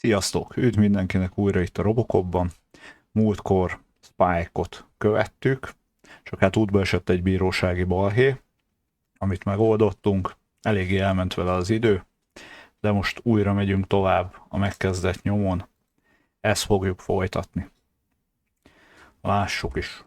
Sziasztok! Üdv mindenkinek újra itt a RoboCopban. Múltkor Spike-ot követtük, csak hát útba esett egy bírósági balhé, amit megoldottunk, eléggé elment vele az idő, de most újra megyünk tovább a megkezdett nyomon, ezt fogjuk folytatni. Lássuk is!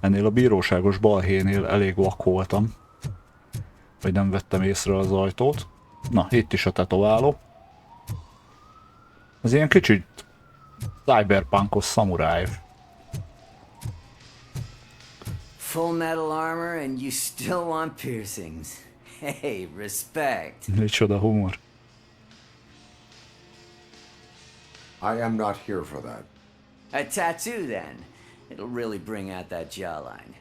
Ennél a bíróságos balhénél elég vak voltam, vagy nem vettem észre az ajtót. Na, itt is a tetováló. Ez ilyen kicsit cyberpunkos szamuráj. Full metal armor and you still want piercings. Hey, respect. Micsoda humor. I am not here for that. A tattoo then. It'll really bring out that jawline.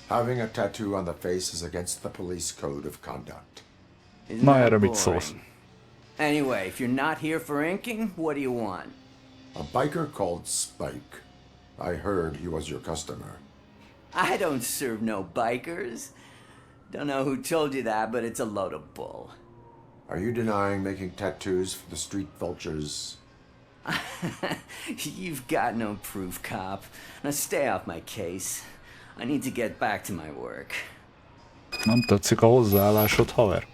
Having a tattoo on the face is against the police code of conduct. Isn't Na, that erre mit boring? szólsz? Anyway, if you're not here for inking, what do you want? A biker called Spike. I heard he was your customer. I don't serve no bikers. Don't know who told you that, but it's a load of bull. Are you denying making tattoos for the street vultures? You've got no proof, cop. Now stay off my case. I need to get back to my work. Nem tetszik a hozzáállásod, haver?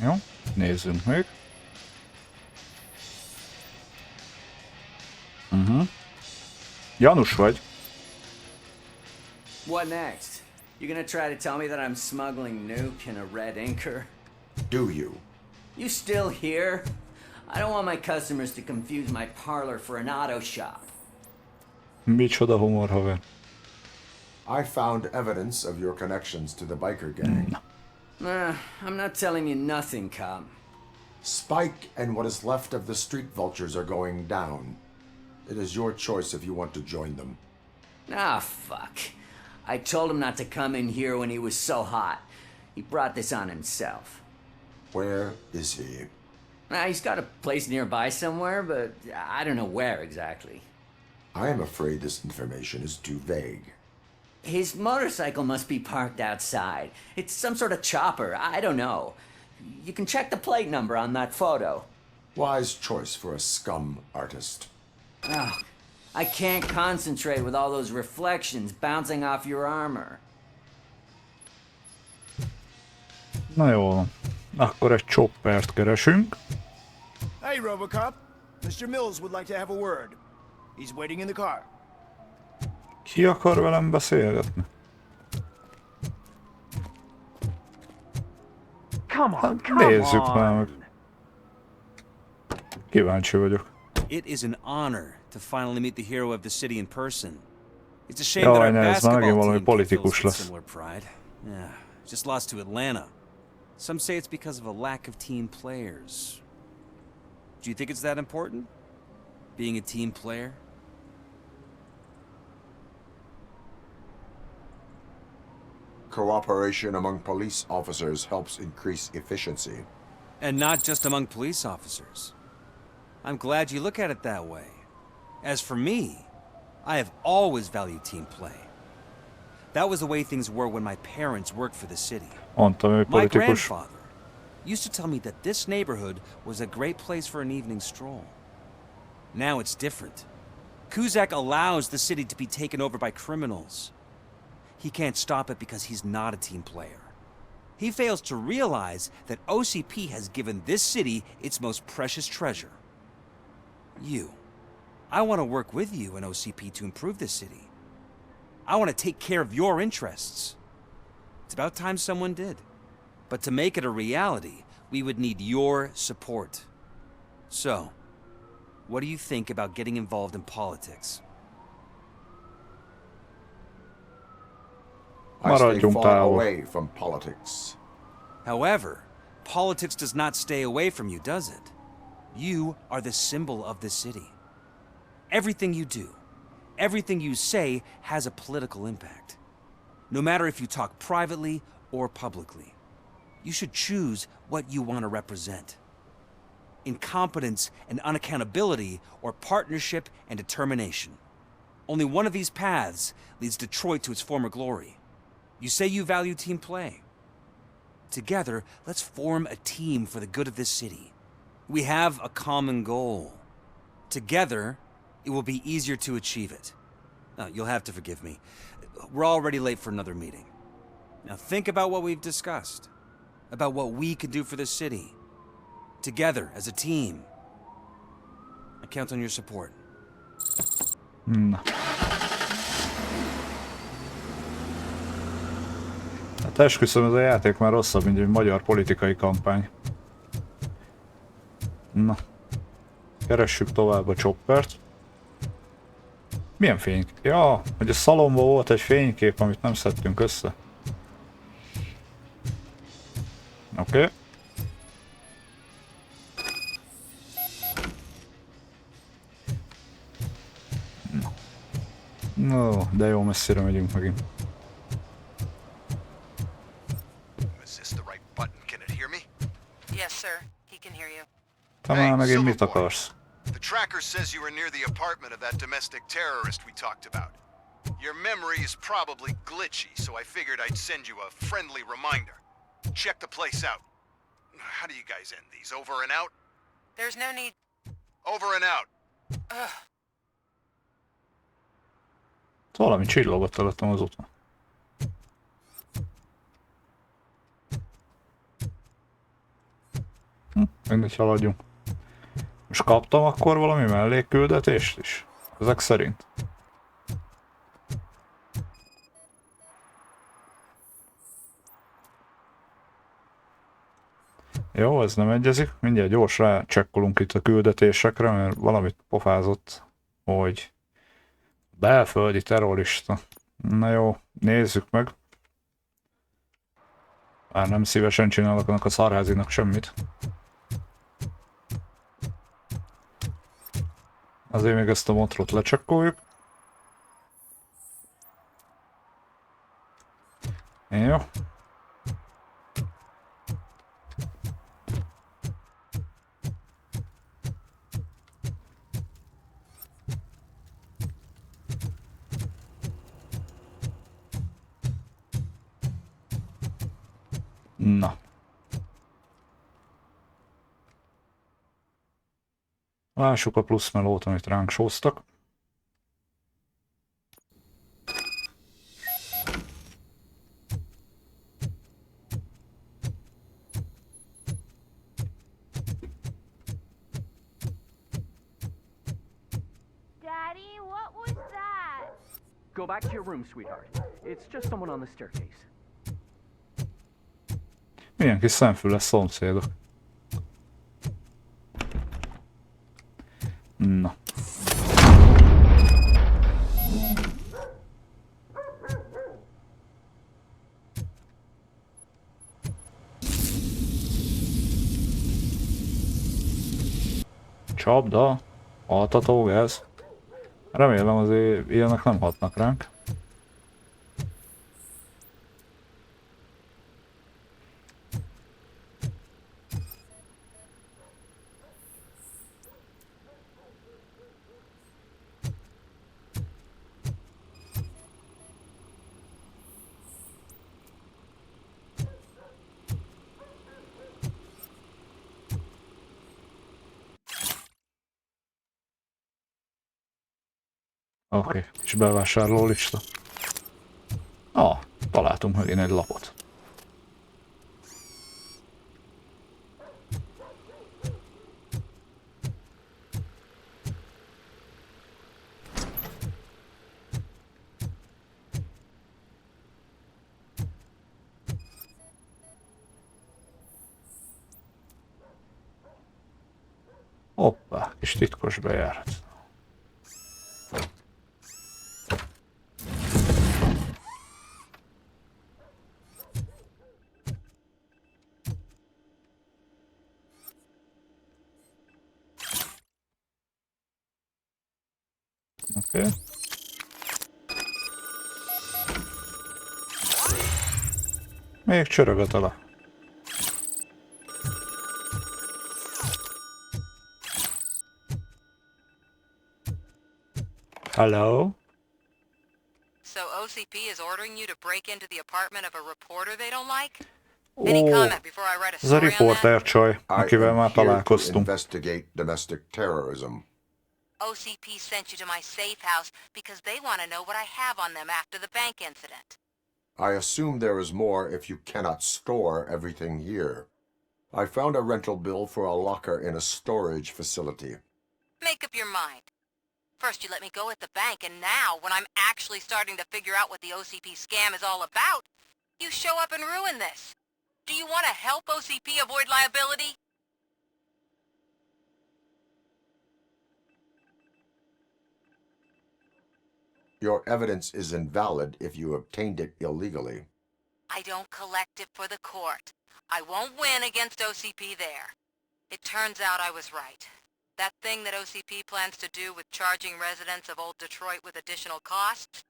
Jó, nézzünk még. Janus vagy? What next? You gonna try to tell me that I'm smuggling nuke in a red inker? Do you? You still here? I don't want my customers to confuse my parlor for an auto shop. Micsoda humor, haver. I found evidence of your connections to the biker gang. I'm not telling you nothing, cop. Spike and what is left of the street vultures are going down. It is your choice if you want to join them. Ah, fuck. I told him not to come in here when he was so hot. He brought this on himself. Where is he? He's got a place nearby somewhere, but I don't know where exactly. I am afraid this information is too vague. His motorcycle must be parked outside. It's some sort of chopper. I don't know. You can check the plate number on that photo. Wise choice for a scum artist. Oh, I can't concentrate with all those reflections bouncing off your armor. Na jó van. Akkor egy choppert keresünk. Hey, RoboCop. Mr. Mills would like to have a word. He's waiting in the car. Ki akar velem beszélgetni? Hát nézzük már meg. Kíváncsi vagyok. It is an honor to finally meet the hero of the city in person. It's a shame that Jaj, our ne, ez már megint basketball valami team can't politikus feel lesz. similar pride. Yeah, just lost to Atlanta. Some say it's because of a lack of team players. Do you think it's that important? Being a team player? Cooperation among police officers helps increase efficiency. And not just among police officers. I'm glad you look at it that way. As for me, I have always valued team play. That was the way things were when my parents worked for the city. Mondtam, hogy My politikus. grandfather used to tell me that this neighborhood was a great place for an evening stroll. Now it's different. Kuzak allows the city to be taken over by criminals. He can't stop it because he's not a team player. He fails to realize that OCP has given this city its most precious treasure. You. I want to work with you and OCP to improve this city. I want to take care of your interests. It's about time someone did. But to make it a reality, we would need your support. So, what do you think about getting involved in politics? I stay Maradjunk far távol. away from politics. However, politics does not stay away from you, does it? You are the symbol of the city. Everything you do, everything you say has a political impact. No matter if you talk privately or publicly, you should choose what you want to represent. Incompetence and unaccountability, or partnership and determination. Only one of these paths leads Detroit to its former glory. You say you value team play. Together, let's form a team for the good of this city. We have a common goal. Together, it will be easier to achieve it. Now, you'll have to forgive me. We're already late for another meeting. Now think about what we've discussed. About what we can do for this city. Together, as a team. I count on your support. Na. Hát esküszöm, ez a játék már rosszabb, mint egy magyar politikai kampány. Na. Keressük tovább a choppert. Milyen fénykép? Ja, hogy a szalomban volt egy fénykép, amit nem szedtünk össze. Oké. Okay. No, de jó messzire megyünk megint. Is this the right button? Can it hear me? Yes, sir. He can hear you. Te már megint mit akarsz? The tracker says you were near the apartment of that domestic terrorist we talked about. Your memory is probably glitchy, so I figured I'd send you a friendly reminder. Check the place out. How do you guys end these? Over and out? There's no need. Over and out. Ugh. Valami csillogott előttem az úton. Mindegy, haladjunk. Most kaptam akkor valami mellékküldetést is? Ezek szerint. Jó, ez nem egyezik. Mindjárt gyors rácsekkolunk itt a küldetésekre, mert valamit pofázott, hogy belföldi terrorista. Na jó, nézzük meg. Már nem szívesen csinálok annak a szarházinak semmit. Azért még ezt a motrot lecsekkoljuk. Jó. Na. Lássuk a plusz melót, amit ránk sóztak. Daddy, what was that? Go back to your room, sweetheart. It's just someone on the staircase. Milyen kis szemfüles szomszédok. Na. Csapda, altatógáz. Remélem azért ilyenek nem hatnak ránk. Oké, és bevásárló lista. Találtunk megint egy lapot. Hoppá, kis titkos bejárat. Oké. Még csörög a tala. Hello? So OCP is ordering you to break into the apartment of a reporter they don't like? Any comment before I write a Ez a story on that? riporter csaj, I akivel am már here to találkoztunk. investigate domestic terrorism. OCP sent you to my safe house because they want to know what I have on them after the bank incident. I assume there is more if you cannot store everything here. I found a rental bill for a locker in a storage facility. Make up your mind. First you let me go at the bank, and now, when I'm actually starting to figure out what the OCP scam is all about, you show up and ruin this. Do you want to help OCP avoid liability? Your evidence is invalid if you obtained it illegally. I don't collect it for the court. I won't win against OCP there. It turns out I was right. That thing that OCP plans to do with charging residents of Old Detroit with additional costs,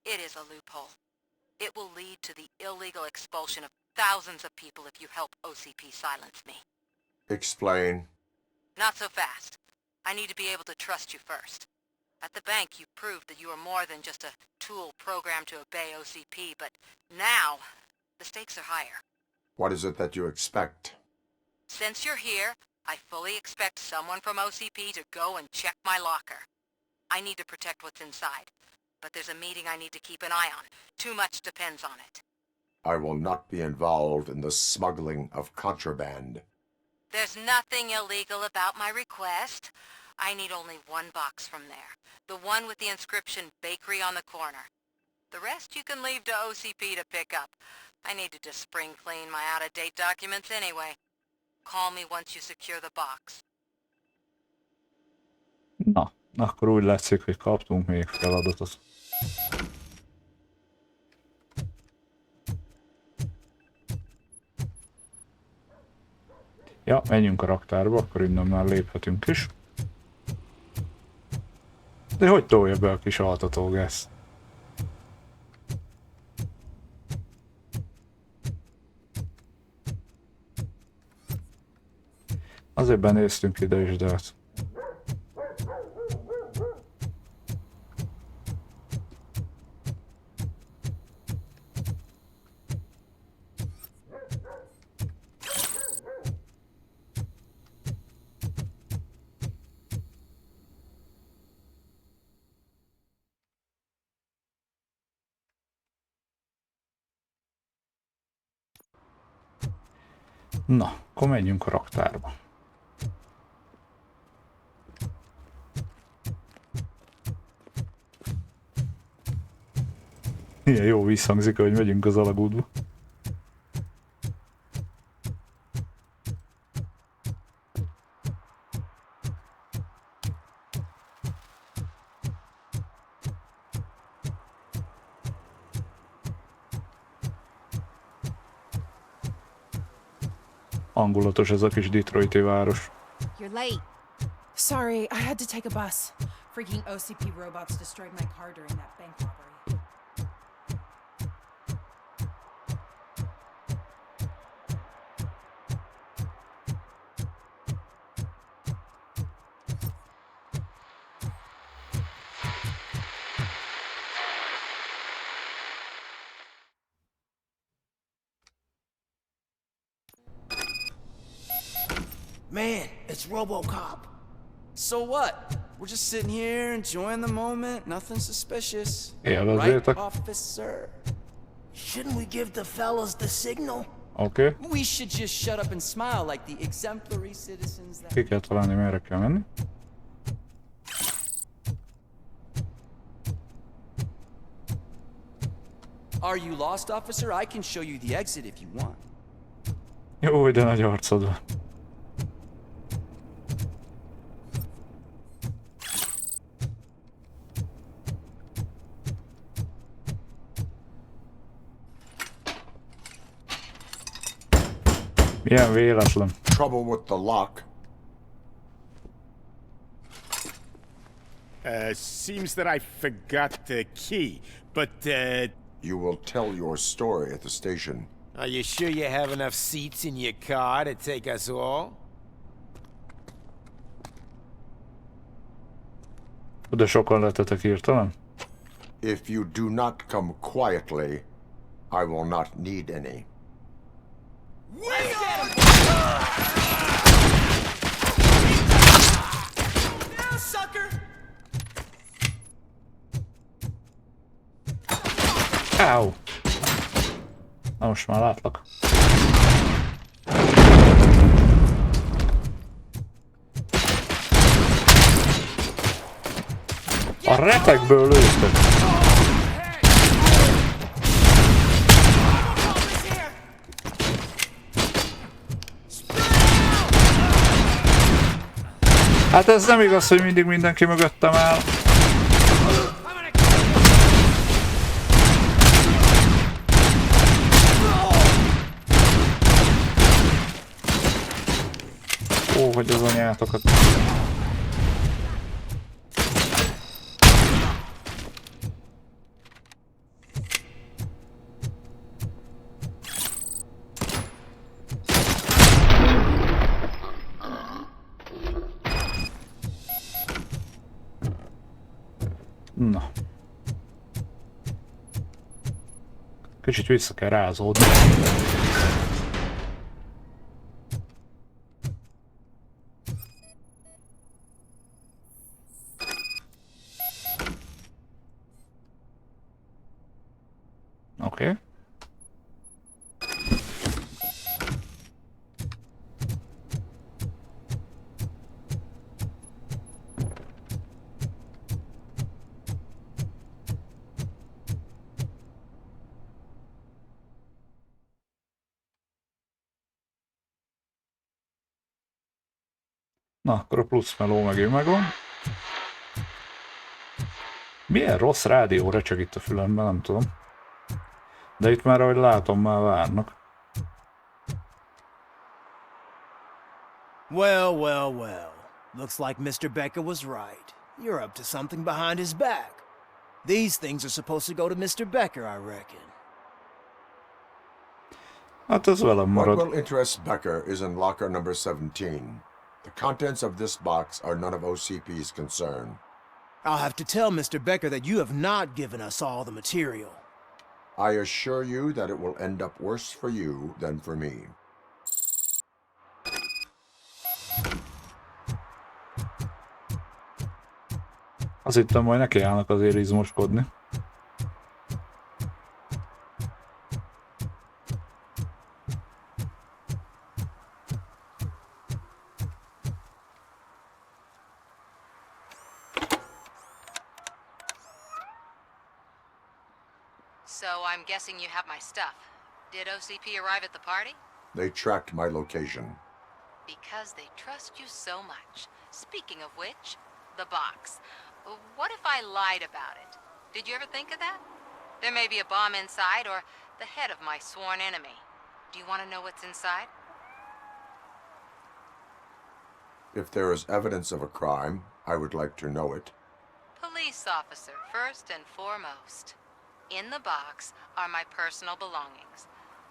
it is a loophole. It will lead to the illegal expulsion of thousands of people if you help OCP silence me. Explain. Not so fast. I need to be able to trust you first. At the bank, you proved that you are more than just a tool programmed to obey OCP, but now, the stakes are higher. What is it that you expect? Since you're here, I fully expect someone from OCP to go and check my locker. I need to protect what's inside, but there's a meeting I need to keep an eye on. Too much depends on it. I will not be involved in the smuggling of contraband. There's nothing illegal about my request. I need only one box from there. The one with the inscription Bakery on the corner. The rest you can leave to OCP to pick up. I need to just spring clean my out-of-date documents anyway. Call me once you secure the box. Na, akkor úgy látszik, hogy kaptunk még feladatot. Ja, menjünk a raktárba, akkor innen már léphetünk is. De hogy tolja be a kis altatógász? Azért benéztünk ide is, de hát... Na, akkor menjünk a raktárba. Milyen jó visszhangzik, hogy megyünk az alagútba. Hangulatos ez a kis Detroiti város. You're late. Sorry, I had to take a bus. Freaking OCP robots destroyed my car during that bank robbery. Man, it's RoboCop. So what? We're just sitting here enjoying the moment, nothing suspicious. Élvezétek. Right, officer? Shouldn't we give the fellas the signal? Oké. We should just shut up and smile like the exemplary citizens that... Ki kell találni, merre kell menni. Are you lost, officer? I can show you the exit if you want. Jó, de nagy arcod van. Milyen véletlen. Trouble with the lock. Seems that I forgot the key, but, You will tell your story at the station. Are you sure you have enough seats in your car to take us all? De sokan lettetek hirtelen? If you do not come quietly, I will not need any. Now, sucker! Áú! Na most már látlak. A retekből lőttek. Hát ez nem igaz, hogy mindig mindenki mögöttem áll. Ó, hogy az anyátokat. Na. Kicsit vissza kell rázódni. Oké. Na, akkor a plusz meló megint megvan. Milyen rossz rádió recseg itt a fülemben, nem tudom. De itt már, ahogy látom, már várnak. Well, well, well. Looks like Mr. Becker was right. You're up to something behind his back. These things are supposed to go to Mr. Becker, I reckon. Hát ez velem What marad. will interest Becker is in locker number 17. The contents of this box are none of OCP's concern. I'll have to tell Mr. Becker that you have not given us all the material. I assure you that it will end up worse for you than for me. Azt hittem, majd nekiállnak azért izmoskodni. So I'm guessing you have my stuff. Did OCP arrive at the party? They tracked my location. Because they trust you so much. Speaking of which, the box. What if I lied about it? Did you ever think of that? There may be a bomb inside or the head of my sworn enemy. Do you want to know what's inside? If there is evidence of a crime, I would like to know it. Police officer, first and foremost. In the box are my personal belongings.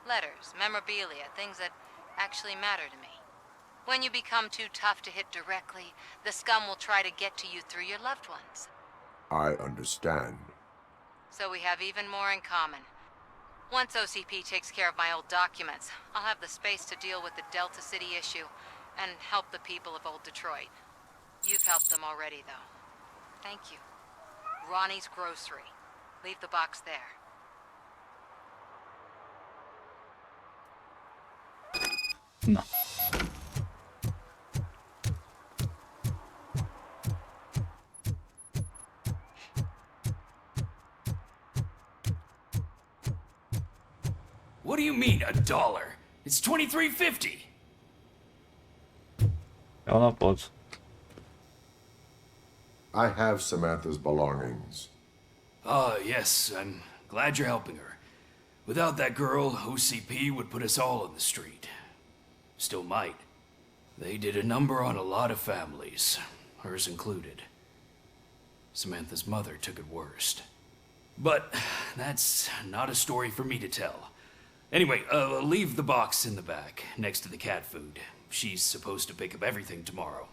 Letters, memorabilia, things that actually matter to me. When you become too tough to hit directly, the scum will try to get to you through your loved ones. I understand. So we have even more in common. Once OCP takes care of my old documents, I'll have the space to deal with the Delta City issue and help the people of Old Detroit. You've helped them already, though. Thank you. Ronnie's Grocery. Leave the box there. Na. What do you mean, $1? It's $23.50. Jó napot. I have Samantha's belongings. Ah, yes, I'm glad you're helping her. Without that girl, OCP would put us all on the street. Still might. They did a number on a lot of families, hers included. Samantha's mother took it worst. But that's not a story for me to tell. Anyway, leave the box in the back, next to the cat food. She's supposed to pick up everything tomorrow.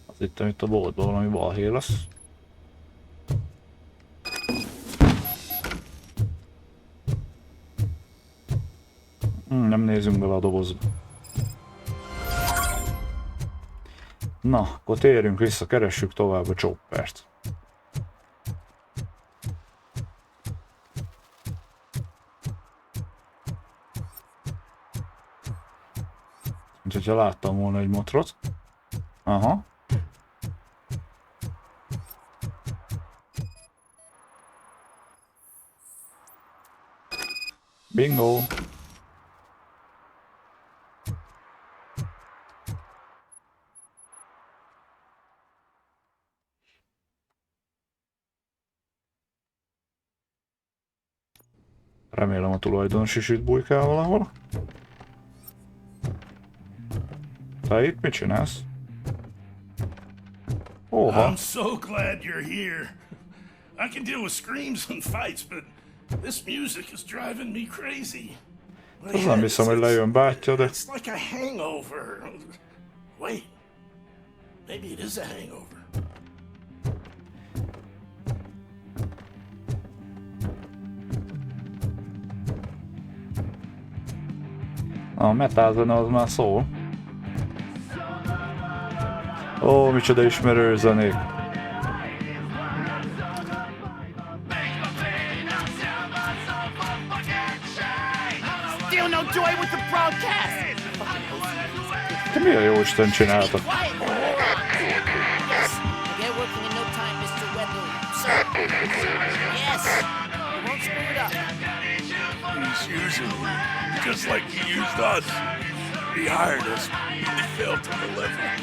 Azt hittem, itt a boltban valami balhé lesz. Nem nézzünk bele a dobozba. Na, akkor térjünk vissza, keressük tovább a Choppert. Mint hogyha láttam volna egy motrot. Aha. Bingo! Remélem a tulajdonos is itt bujkál valahol. Te itt mit csinálsz? Oha! I'm so glad you're here. I can deal with screams and fights, but this music is driving me crazy. Az nem hiszem, hogy lejön bátyja, de... It's like a hangover. Wait. Maybe it is a hangover. A metázene az már szól. Ó, micsoda ismerő zenék. Still no joy with the broadcast. Te mi a jó Isten csináltak? Get working in no time, Mr. Wendell. Sir. Yes. You won't screw it up. He's using me, just like he used us. He hired us. He failed to deliver.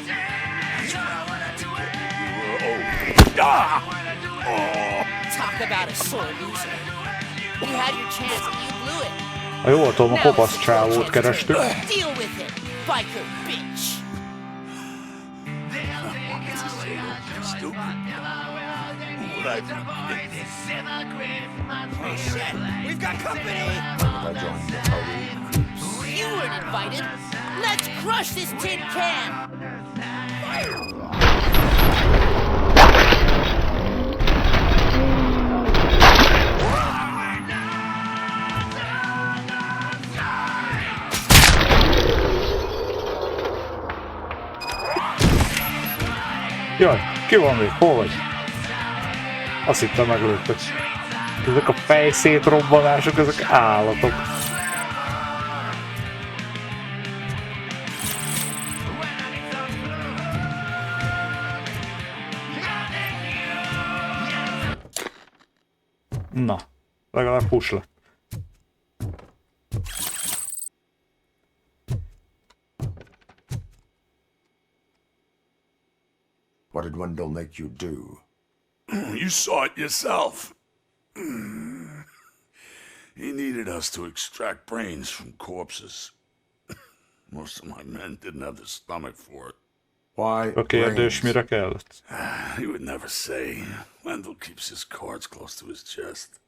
Talk about a sore loser. You had your chance and you blew it. Ha jól tudom, a kopasz csávót kerestük. Deal with it, biker bitch. Oh shit, we've got company! You weren't invited. Let's crush this tin can. Jaj, ki van még? Hol vagy? Azt hittem meglőttek. Ezek a fejszétrobbanások, ezek állatok. Na, legalább hús lett. What did Wendell make you do? You saw it yourself. He needed us to extract brains from corpses. Most of my men didn't have the stomach for it. Why? A kérdés mire kellett? He would never say. Wendell keeps his cards close to his chest.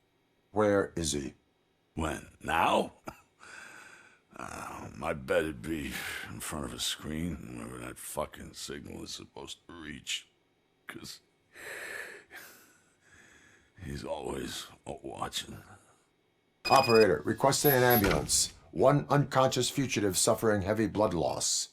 Where is he? When? Now? I bet it'd be in front of a screen, wherever that fucking signal is supposed to reach. 'Cause he's always watching. Operator, requesting an ambulance. One unconscious fugitive suffering heavy blood loss.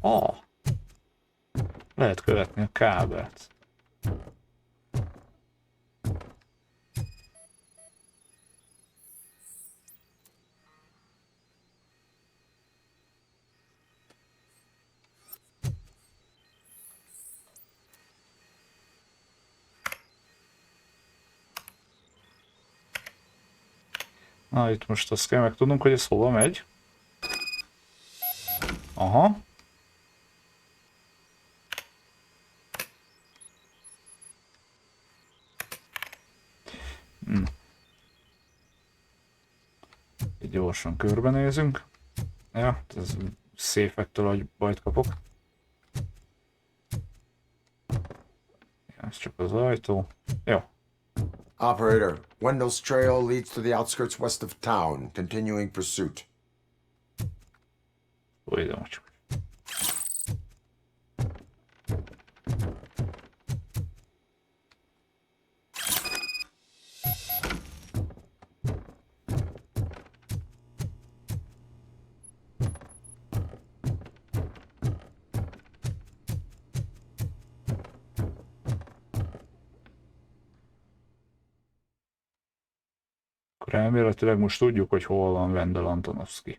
Ah. Lehet követni a kábelt. Na, itt most azt kell megtudnunk, hogy ez hova megy. Aha. Így gyorsan körbenézünk. Ja, ez széfektől, hogy bajt kapok. Ez csak az ajtó. Jó. Operator, Wendell's trail leads to the outskirts west of town. Continuing pursuit. Ide most. Akkor elméletileg most tudjuk, hogy hol van Wendell Antonovsky.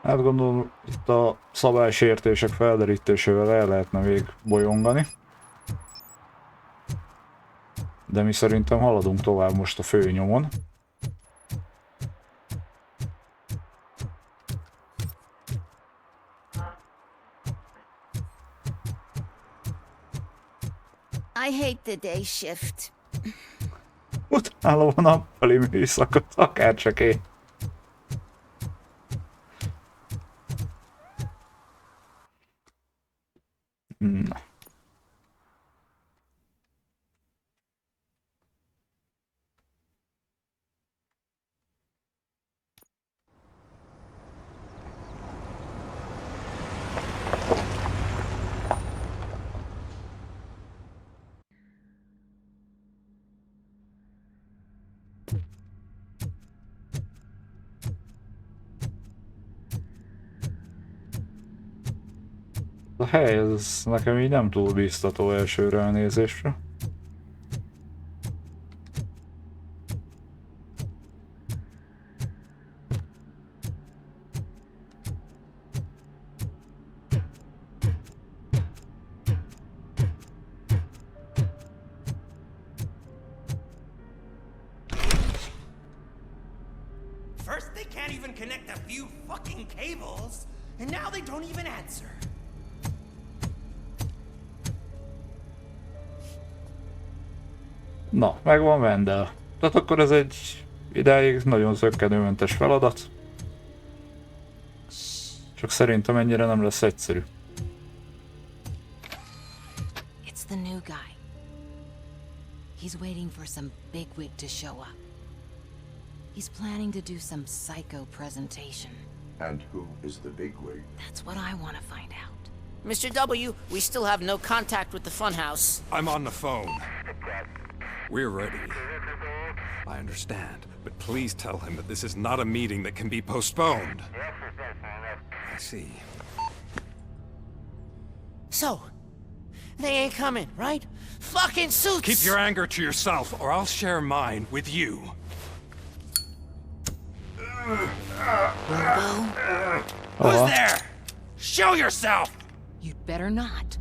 Hát gondolom, itt a szabálysértések felderítésével el lehetne még bolyongani. De mi szerintem haladunk tovább most a főnyomon. I hate the day shift. Utálom a nappali műszakot, akárcsak én. Na. A hely, ez nekem így nem túl bíztató elsőre elnézésre. First they can't even connect a few fucking cables, and now they don't even answer. Na, megvan Wendell. Tehát akkor ez egy idáig nagyon zökkenőmentes feladat. Csak szerintem ennyire nem lesz egyszerű. It's the new guy. He's waiting for some bigwig to show up. He's planning to do some psycho presentation. And who is the bigwig? That's what I want to find out. Mr. W, we still have no contact with the funhouse. I'm on the phone. We're ready. I understand, but please tell him that this is not a meeting that can be postponed. I see. So, they ain't coming, right? Fucking suits! Keep your anger to yourself, or I'll share mine with you. Robo? Who's there? Show yourself! You'd better not.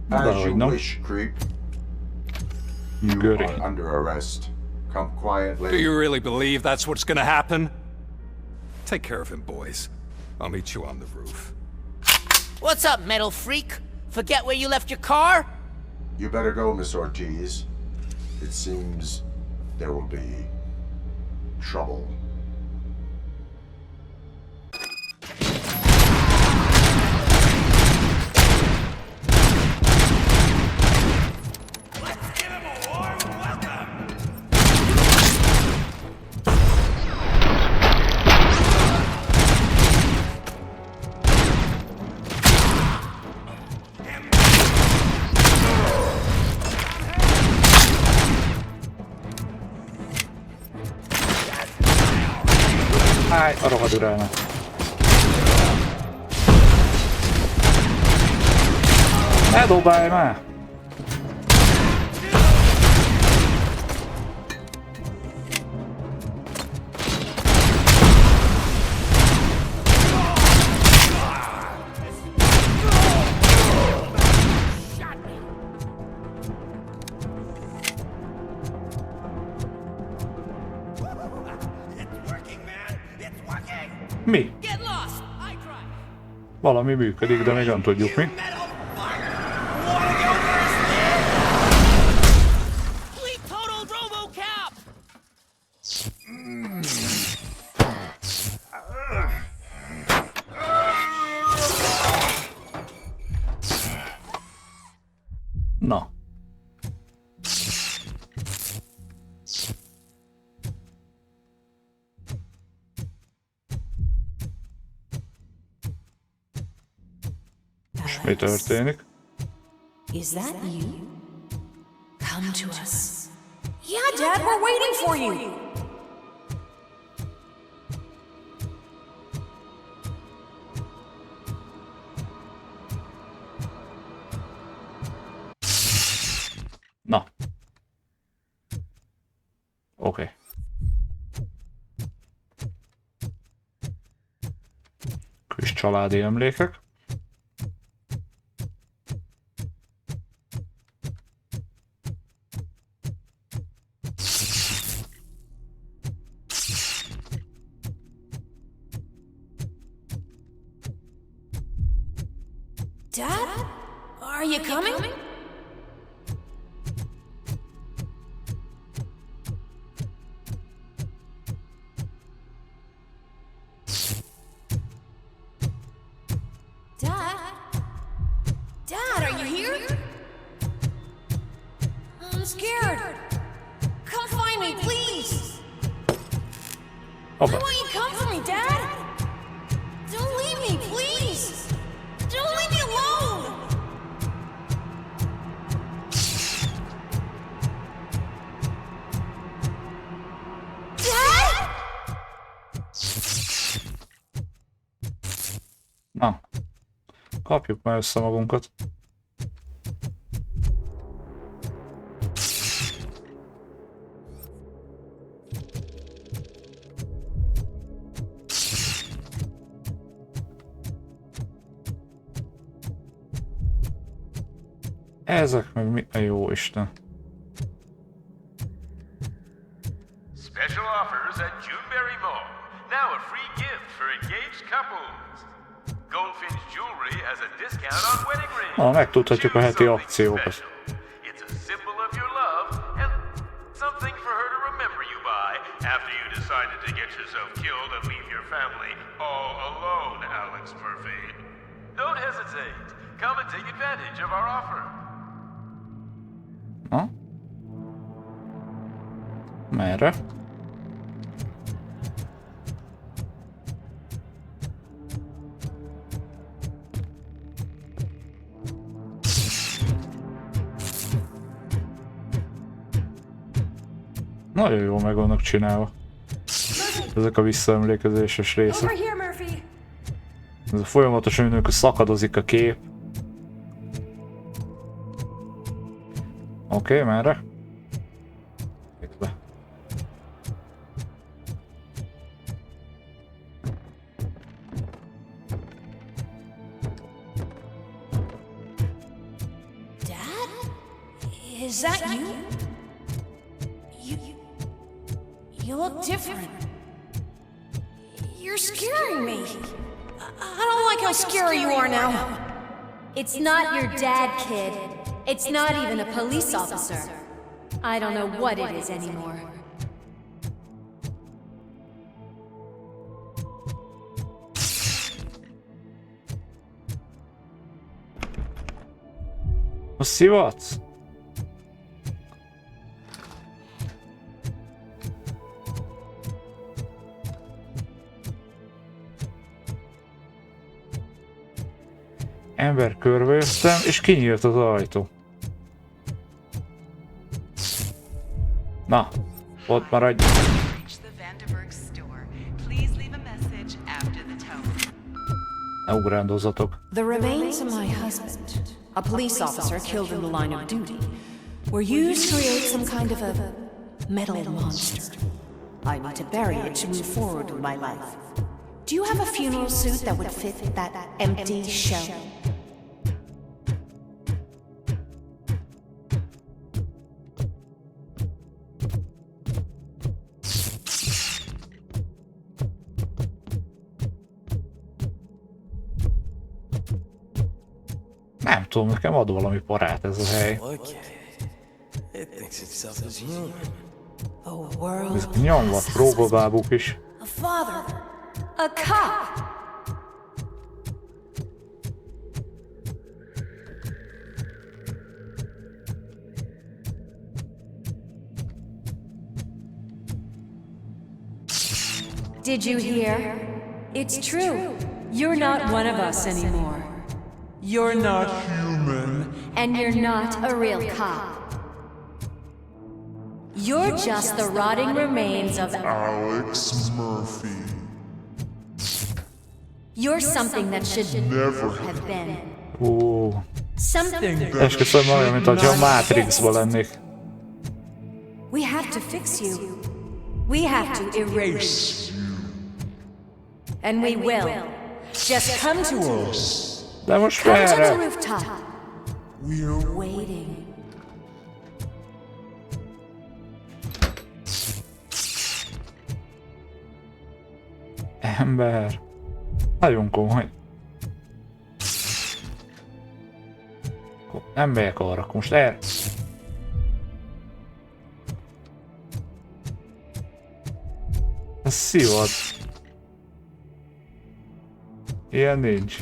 As you wish, creep. You are under arrest. Come quietly. Do you really believe that's what's gonna happen? Take care of him, boys. I'll meet you on the roof. What's up, metal freak? Forget where you left your car? You better go, Miss Ortiz. It seems there will be trouble. Állj, a rohadurálna. Ne dobálj már! Mi? Valami működik, de még nem tudjuk mi. Na. És mi történik? Is that you? Come to us. Yeah, Dad, we're waiting for you. Na. Oké. Kis családi emlékek. Dad? Are you coming? Dad? Dad, are you here? I'm scared. Come find me, please. Okay. Why won't you come for me, Dad? Don't leave me, please. Don't leave me alone. Dad? Na. Kapjuk már össze magunkat. Ezek meg mi a jó Isten? Special offers at Juneberry Mall. Now a free gift for engaged couples. Goldfinch Jewelry has a discount on wedding rings. Na, megtudhatjuk a heti akciókat. It's a symbol of your love and something for her to remember you by after you decided to get yourself killed and leave your family all alone, Alex Murphy. Don't hesitate. Come and take advantage of our offer. Na? Merre? Nagyon jól meg vannak csinálva. Ezek a visszaemlékezéses részek. Ez a folyamatosan amikor szakadozik a kép. Oké, merre? Be. Dad? Is that you? You look different. You're scaring me. I don't like how scary you are now. It's not your dad, kid. It's not even a police officer. I don't know what it is anymore. Azt szivatsz? Ember körbejöttem, és kinyílt az ajtó. Na, ott maradj. Ne ugrándozatok. The remains of my husband, a police officer killed in the line of duty, were used to create some kind of a metal monster. I need to bury it to move forward with my life. Do you have a funeral suit that would fit that empty shell? Nem tudom, nekem ad valami parát ez a hely. Ez nyomvat próbabábuk is. A father. A cop. Did you hear? It's true. You're not one of us anymore. You're not human. And you're not a real cop. You're just the rotting remains of Alex Murphy. You're something that should Never have been. Something. Esküszöm olyan, mint hogyha a Matrixban lennék. We have to fix you. We have to erase you. And we will. Just come to us. De most come to the merre? rooftop. We're waiting. Ember. Nagyon komoly. Nem megyek arra, most el... Ez szivad. Ilyen nincs.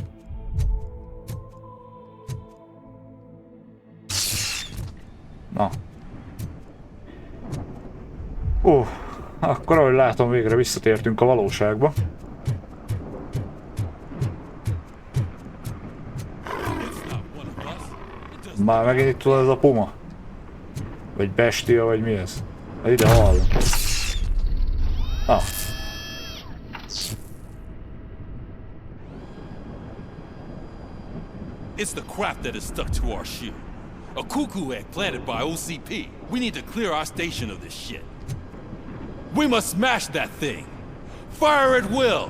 Na. Akkor ahogy látom, végre visszatértünk a valóságba. Már megint itt tudod ez a puma? Vagy bestia, vagy mi ez? Ide hallom. It's the crap that is stuck to our shoe. A cuckoo egg planted by OCP. We need to clear our station of this shit. We must smash that thing. Fire at will.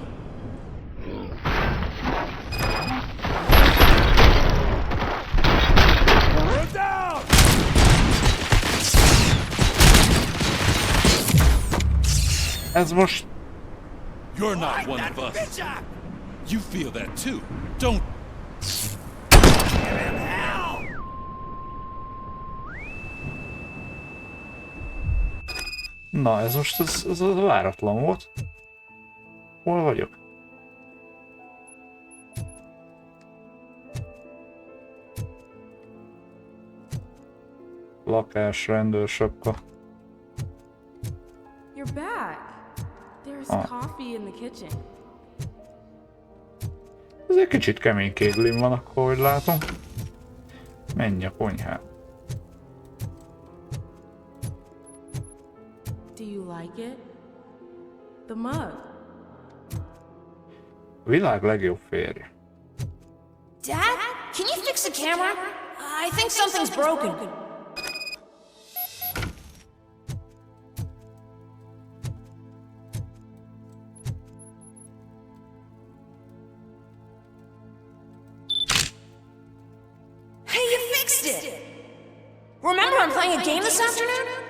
We're down. Ez most... You're not one of us. You feel that too, don't? Na, ez most ez váratlan volt. Hol vagyok? Lakás, rendőrsapka. You're back. There's coffee in the kitchen. Ez egy kicsit kemény kéglim van, akkor hogy látom. Menj a konyhát. Do you like it? The mug. A világ legjobb férje. Dad, can you fix the camera? I think something's broken. Hey, you fixed it! Remember I'm playing a game this afternoon?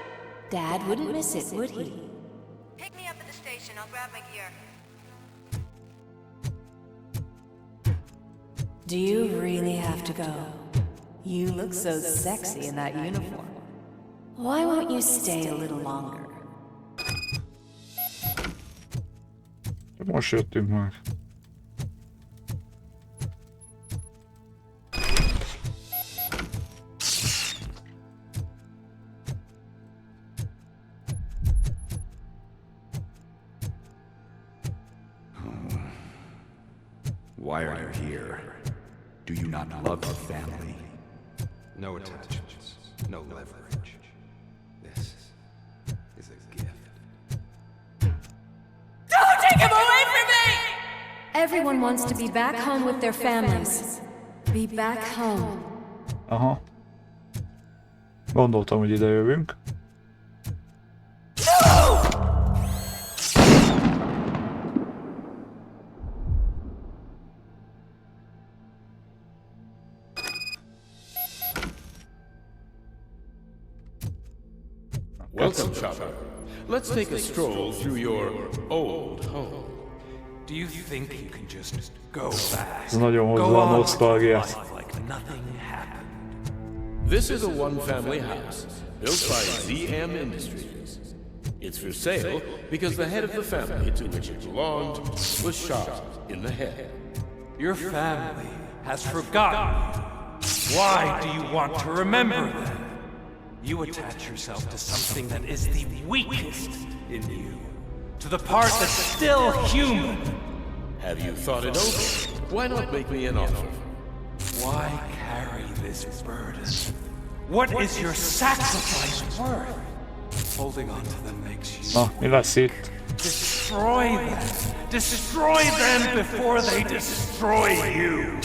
Dad wouldn't miss it, would he? Pick me up at the station. I'll grab my gear. Do you really have to go? You look so sexy in that uniform. Why won't you stay a little longer? Most jöttünk meg. Why are you here? Do you not love your family? No attachments, no leverage. This is a gift. Don't take him away from me! Everyone wants to be back home with their families. Be back home. Aha. Gondoltam, hogy ide jövünk. Welcome, Chopper. Let's take a stroll through your old home. Do you think you can just go back? Ez nagyon hozzá a nosztalgiát. Like like nothing happened. This is a one-family house built by ZM Industries. It's for sale because the head of the family to which it belonged was shot in the head. Your family has forgotten you. Why do you want to remember them? You attach yourself to something that is the weakest in you, to the part that's still human. Have you thought it over? Why not make me an offer? Why carry this burden? What is your sacrifice worth? Holding on to them makes you... Na, mi lesz itt? Destroy them! Destroy them before they destroy you!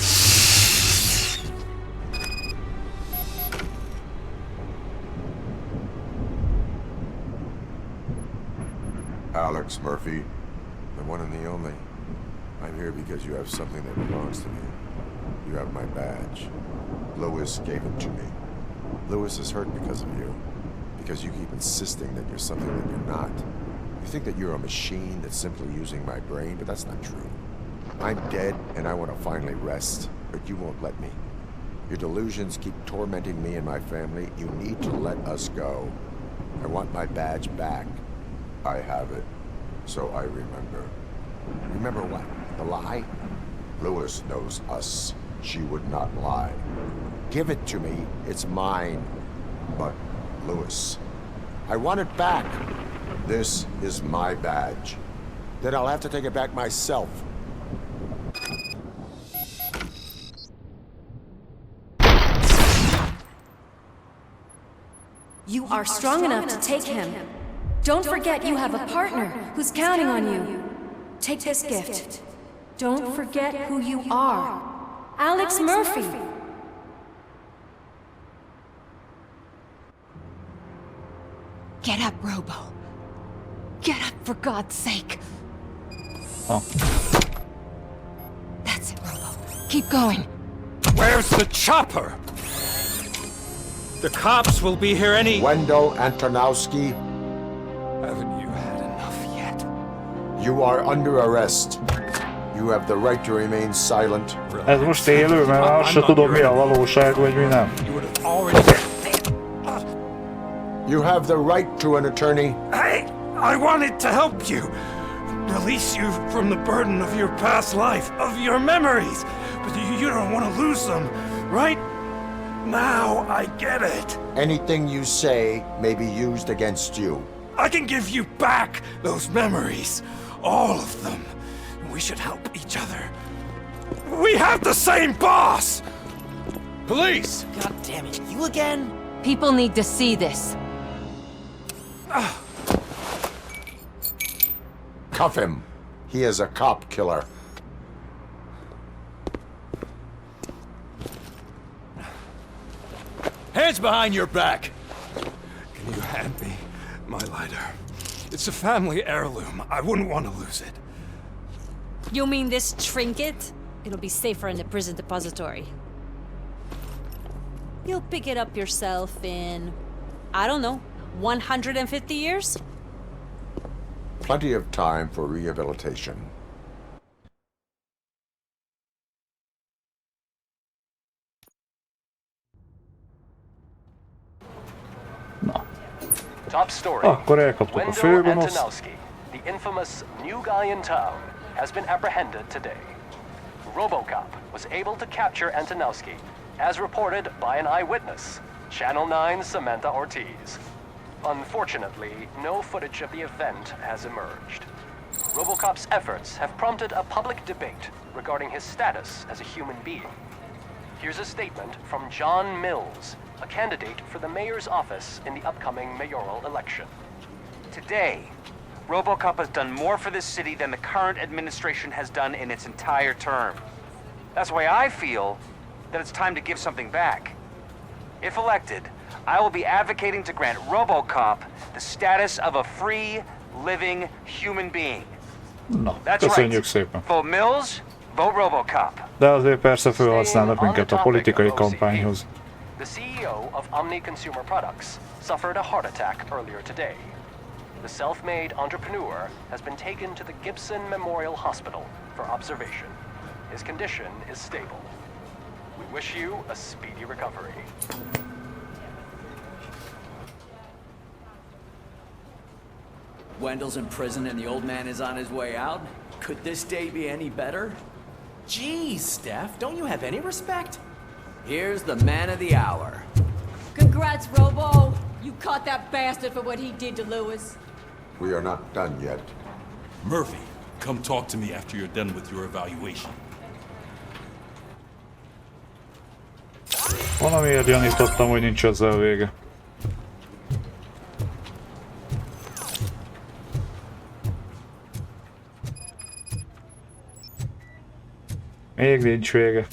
Alex Murphy, the one and the only. I'm here because you have something that belongs to me. You have my badge. Lewis gave it to me. Lewis is hurt because of you. Because you keep insisting that you're something that you're not. You think that you're a machine that's simply using my brain, but that's not true. I'm dead, and I want to finally rest, but you won't let me. Your delusions keep tormenting me and my family. You need to let us go. I want my badge back. I have it, so I remember. Remember what? The lie? Lewis knows us. She would not lie. Give it to me. It's mine. But, Lewis, I want it back. This is my badge. Then I'll have to take it back myself. You are strong enough to take him. Don't forget you have a partner who's counting on you. Take this gift. Don't forget who you are. Alex Murphy. Get up, Robo. Get up, for God's sake. Oh. That's it, Robo. Keep going. Where's the chopper? The cops will be here any... Wendell Antonowski. Haven't you had enough yet? You are under arrest. You have the right to remain silent. Ez most élő, mert azt se tudom, mi a valóság, vagy mi nem. You have the right to an attorney. Hey, I wanted to help you. Release you from the burden of your past life, of your memories. But you don't want to lose them, right? Now I get it. Anything you say may be used against you. I can give you back those memories. All of them. We should help each other. We have the same boss! Police! God damn it, you again? People need to see this. Cuff him. He is a cop killer. Hands behind your back! Can you hand me my lighter? It's a family heirloom. I wouldn't want to lose it. You mean this trinket? It'll be safer in the prison depository. You'll pick it up yourself in, I don't know, 150 years? Plenty of time for rehabilitation. Top story. Akkor elkaptuk a főgonoszt. Antonowski, the infamous new guy in town, has been apprehended today. RoboCop was able to capture Antonowski, as reported by an eyewitness, Channel 9's Samantha Ortiz. Unfortunately, no footage of the event has emerged. RoboCop's efforts have prompted a public debate regarding his status as a human being. Here's a statement from John Mills, a candidate for the mayor's office in the upcoming mayoral election. Today, RoboCop has done more for this city than the current administration has done in its entire term. That's why I feel that it's time to give something back. If elected, I will be advocating to grant RoboCop the status of a free, living human being. Na, That's köszönjük right. szépen. Vote Mills, vote RoboCop. De azért persze felhasználnak minket a politikai kampányhoz. The CEO of Omni Consumer Products suffered a heart attack earlier today. The self-made entrepreneur has been taken to the Gibson Memorial Hospital for observation. His condition is stable. We wish you a speedy recovery. Wendell's in prison and the old man is on his way out? Could this day be any better? Geez, Steph, don't you have any respect? Here's the man of the hour. Congrats, Robo! You caught that bastard for what he did to Lewis. We are not done yet. Murphy, come talk to me after you're done with your evaluation. Valamiért gyanítottam, hogy nincs ezzel vége. Még nincs vége.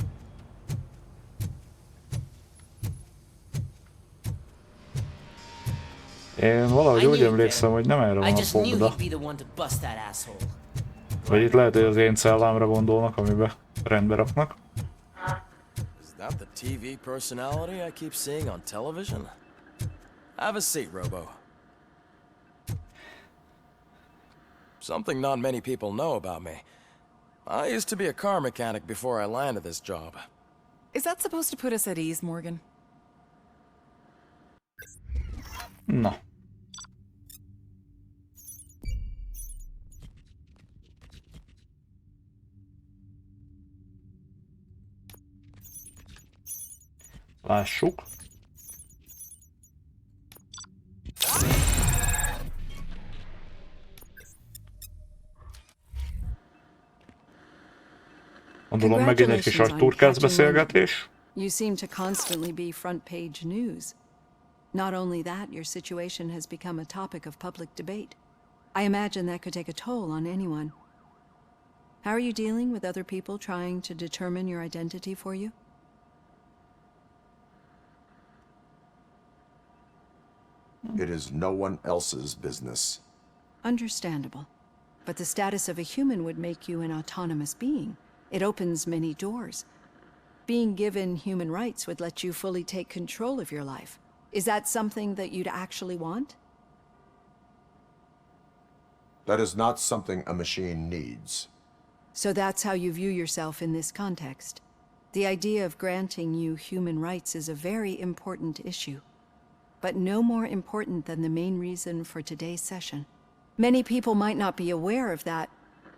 Én valahogy úgy emlékszem, hogy nem erre van a fogda. Vagy itt lehet, hogy az én cellámra gondolnak, amiben rendbe raknak. Is that the TV personality I keep seeing on television? Have a seat, Robo. Something not many people know about me. I used to be a car mechanic before I landed this job. Is that supposed to put us at ease, Morgan? Na. Lássuk. Gondolom megint egy kis agytúrkász beszélgetés. You seem to constantly be front page news. Not only that, your situation has become a topic of public debate. I imagine that could take a toll on anyone. How are you dealing with other people trying to determine your identity for you? It is no one else's business. Understandable. But the status of a human would make you an autonomous being. It opens many doors. Being given human rights would let you fully take control of your life. Is that something that you'd actually want? That is not something a machine needs. So that's how you view yourself in this context. The idea of granting you human rights is a very important issue, but no more important than the main reason for today's session. Many people might not be aware of that,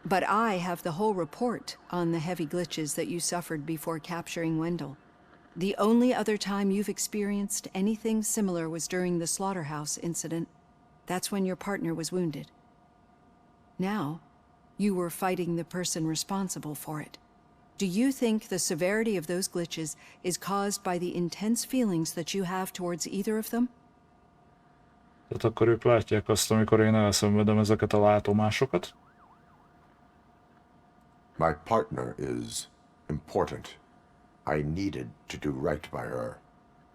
but I have the whole report on the heavy glitches that you suffered before capturing Wendell. The only other time you've experienced anything similar was during the slaughterhouse incident. That's when your partner was wounded. Now, you were fighting the person responsible for it. Do you think the severity of those glitches is caused by the intense feelings that you have towards either of them? Tehát akkor ők látják azt, amikor én elszenvedem ezeket a látomásokat. My partner is important. I needed to do right by her.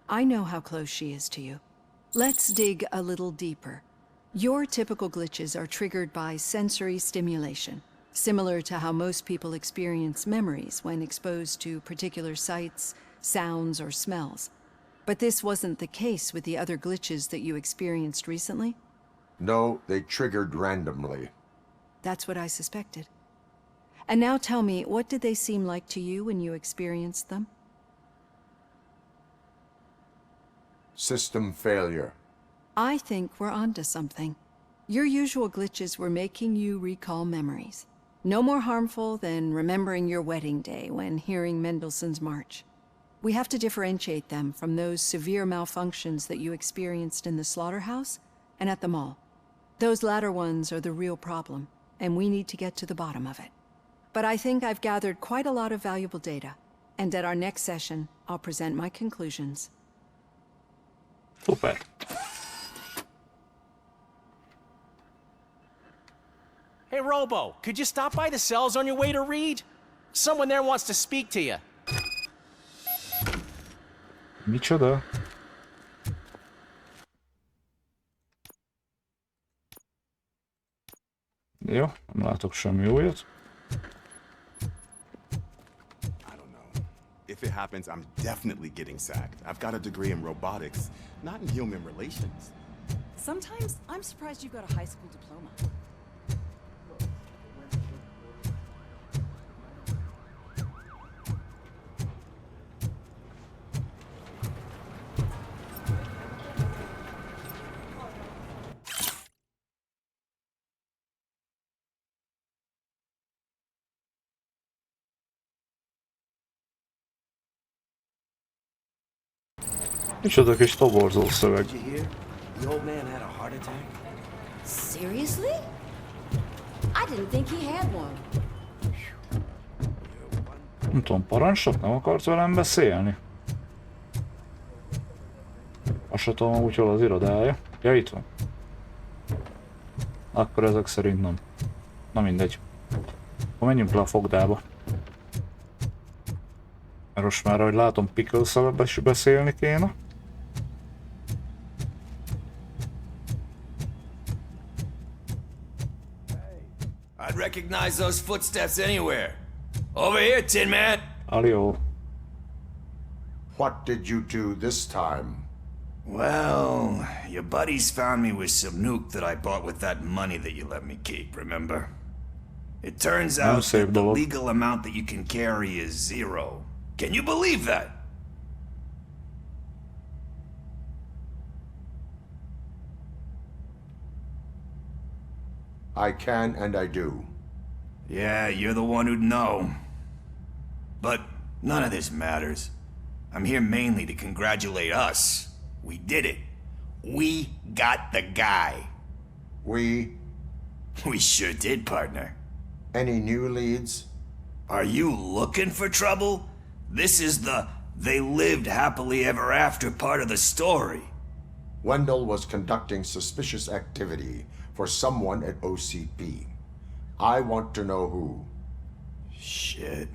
I know how close she is to you. Let's dig a little deeper. Your typical glitches are triggered by sensory stimulation, similar to how most people experience memories when exposed to particular sights, sounds, or smells. But this wasn't the case with the other glitches that you experienced recently? No, they triggered randomly. That's what I suspected. And now tell me, what did they seem like to you when you experienced them? System failure. I think we're onto something. Your usual glitches were making you recall memories. No more harmful than remembering your wedding day when hearing Mendelssohn's March. We have to differentiate them from those severe malfunctions that you experienced in the slaughterhouse and at the mall. Those latter ones are the real problem, and we need to get to the bottom of it. But I think I've gathered quite a lot of valuable data, and at our next session, I'll present my conclusions. Super. Hey, Robo, could you stop by the cells on your way to read? Someone there wants to speak to you. Micsoda? Jó, nem látok semmi újat. If it happens, I'm definitely getting sacked. I've got a degree in robotics, not in human relations. Sometimes I'm surprised you've got a high school diploma. Micsoda kis toborzó szöveg. Did you hear? The old man had a heart attack. Seriously? I didn't think he had one. Nem tudom, parancsnok nem akart velem beszélni? Azt sem tudom, úgy hol az irodája. Ja, itt van. Akkor ezek szerint nem. Na mindegy. Akkor menjünk le a fogdába. Mert most már, ahogy látom, Pickles-szel is beszélni kéne. I'd recognize those footsteps anywhere. Over here, Tin Man! Alio. What did you do this time? Well, your buddies found me with some nuke that I bought with that money that you let me keep, remember? It turns out that the legal amount that you can carry is 0. Can you believe that? I can and I do. Yeah, you're the one who'd know. But none of this matters. I'm here mainly to congratulate us. We did it. We got the guy. We sure did, partner. Any new leads? Are you looking for trouble? This is the they lived happily ever after part of the story. Wendell was conducting suspicious activity for someone at OCP. I want to know who. Shit.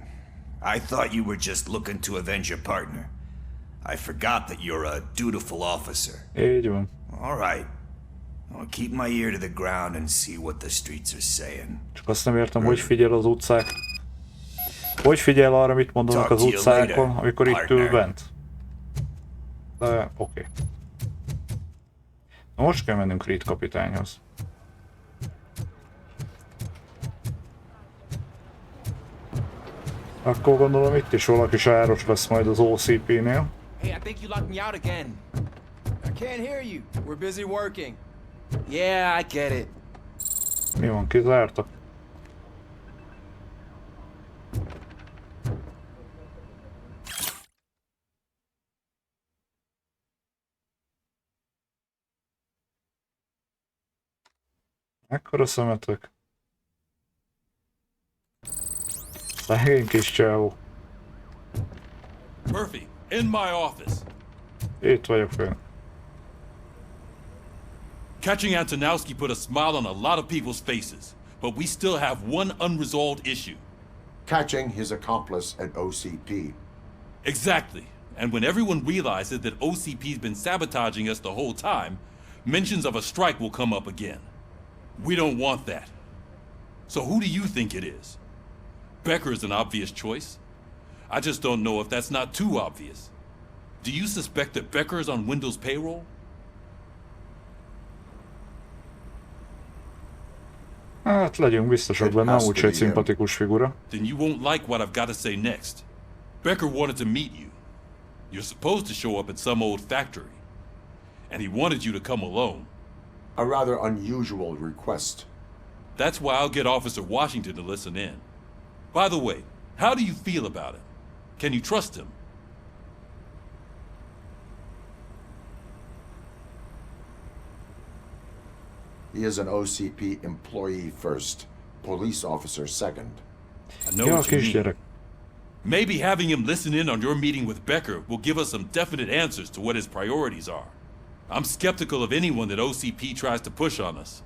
I thought you were just looking to avenge your partner. I forgot that you're a dutiful officer. Így van. All right. I'll keep my ear to the ground and see what the streets are saying. Csak azt nem értem, hogy figyel az utcák. Hogy figyel arra, mit mondanak az utcákon, amikor itt ül bent? De oké. Na most kell mennünk Reed kapitányhoz. Akkor gondolom itt is valaki sáros lesz majd az OCP-nél. Hey, I think you locked me out again. I can't hear you. We're busy working. Yeah, I get it. Mi van, kizártak? Ekkora szemetek. Szegény kis csávó. Murphy, in my office. Itt vagyok főn. Catching Antonowski put a smile on a lot of people's faces, but we still have one unresolved issue. Catching his accomplice at OCP. Exactly. And when everyone realizes that OCP's been sabotaging us the whole time, mentions of a strike will come up again. We don't want that. So who do you think it is? Becker is an obvious choice. I just don't know if that's not too obvious. Do you suspect that Becker is on Wendell's payroll? Hát legyünk biztosak benne, úgyse egy szimpatikus figura. Then you won't like what I've got to say next. Becker wanted to meet you. You're supposed to show up at some old factory. And he wanted you to come alone. A rather unusual request. That's why I'll get Officer Washington to listen in. By the way, how do you feel about him? Can you trust him? He is an OCP employee first, police officer second. I know what you mean. Maybe having him listen in on your meeting with Becker will give us some definite answers to what his priorities are. I'm skeptical of anyone that OCP tries to push on us.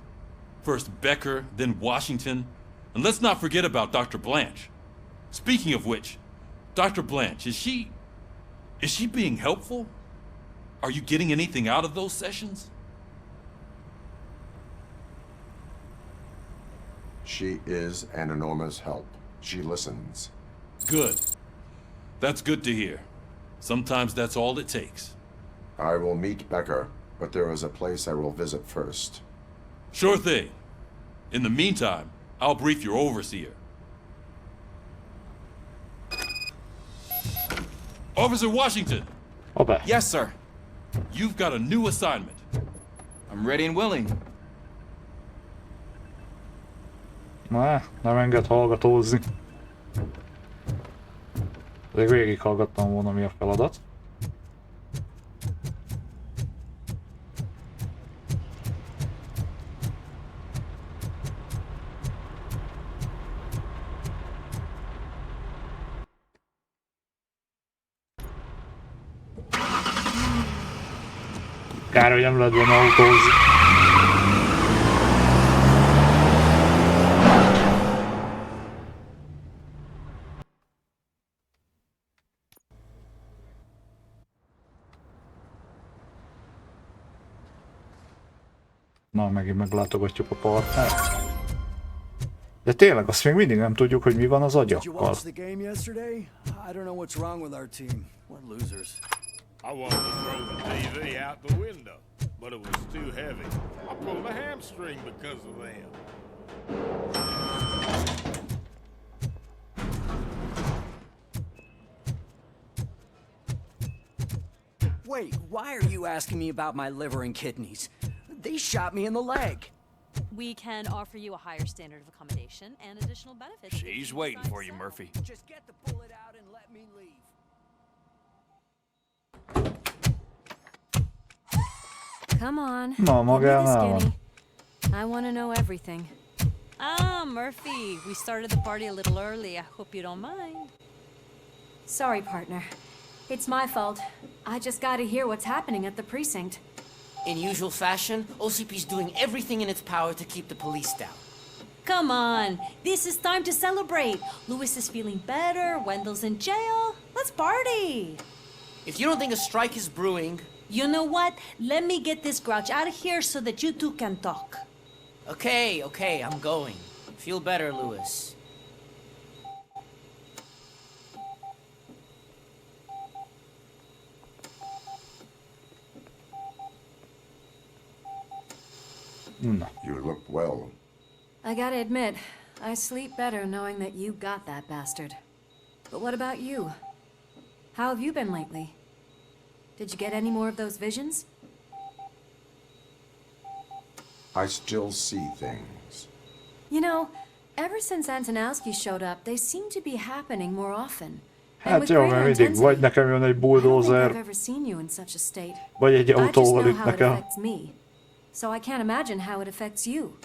First Becker, then Washington, and let's not forget about Dr. Blanche. Speaking of which, Dr. Blanche, is she being helpful? Are you getting anything out of those sessions? She is an enormous help. She listens. Good. That's good to hear. Sometimes that's all it takes. I will meet Becker, but there is a place I will visit first. Sure thing. In the meantime, I'll brief your overseer. Officer Washington! Okay. Yes, sir. You've got a new assignment. I'm ready and willing. Nem enged hallgatózni. Végig hallgattam volna, mi a feladat. Kár, hogy nem lehet volna autózni. Na, megint meglátogatjuk a partnert. De tényleg, azt még mindig nem tudjuk, hogy mi van az agyakkal. I wanted to throw the TV out the window, but it was too heavy. I pulled a hamstring because of them. Wait, why are you asking me about my liver and kidneys? They shot me in the leg. We can offer you a higher standard of accommodation and additional benefits. She's waiting for you, Murphy. Just get the bullet out and let me leave. Come on. Na, magánál van. I want to know everything. Ah, Murphy, we started the party a little early. I hope you don't mind. Sorry, partner. It's my fault. I just gotta hear what's happening at the precinct. In usual fashion, OCP's doing everything in its power to keep the police down. Come on, this is time to celebrate. Louis is feeling better, Wendell's in jail. Let's party. If you don't think a strike is brewing... You know what? Let me get this grouch out of here so that you two can talk. Okay, I'm going. Feel better, Louis. No. You look well. I gotta admit, I sleep better knowing that you got that bastard. But what about you? How have you been lately? Did you get any more of those visions? I still see things. You know, ever since Antonowski showed up, they seem to be happening more often. Hát jó, mert mindig vagy nekem jön egy bulldozer, vagy egy autóval üt nekem. So I can't imagine how it affects you.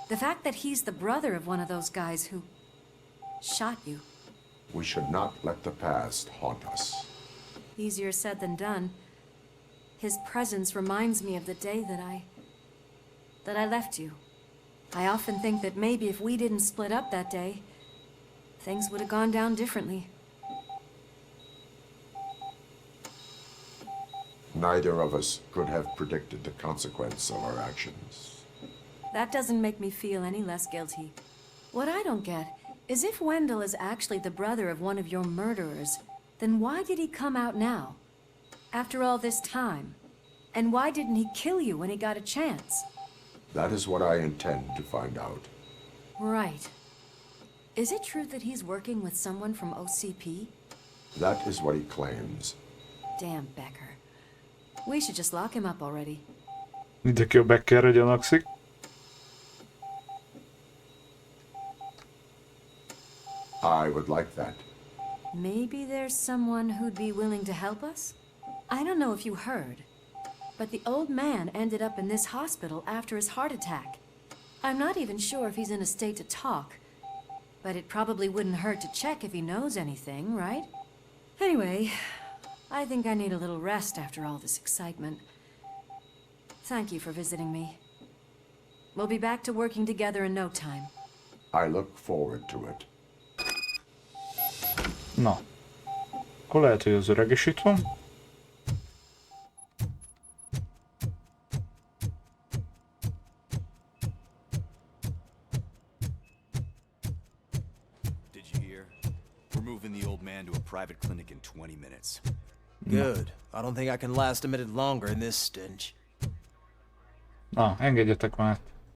The fact that he's the brother of one of those guys who shot you. We should not let the past haunt us. Easier said than done. His presence reminds me of the day that I left you. I often think that maybe if we didn't split up that day, things would have gone down differently. Neither of us could have predicted the consequence of our actions. That doesn't make me feel any less guilty. What I don't get is if Wendell is actually the brother of one of your murderers, then why did he come out now? After all this time? And why didn't he kill you when he got a chance? That is what I intend to find out. Right. Is it true that he's working with someone from OCP? That is what he claims. Damn Becker. We should just lock him up already. Mindenki a Beckerre gyanakszik. I would like that. Maybe there's someone who'd be willing to help us? I don't know if you heard, but the old man ended up in this hospital after his heart attack. I'm not even sure if he's in a state to talk, but it probably wouldn't hurt to check if he knows anything, right? Anyway, I think I need a little rest after all this excitement. Thank you for visiting me. We'll be back to working together in no time. I look forward to it. Na, akkor lehet, hogy az öreg is itt van. Did you hear? We're moving the old man to a private clinic in 20 minutes. Good. I don't think I can last a minute longer in this stench. Na, engedjetek már.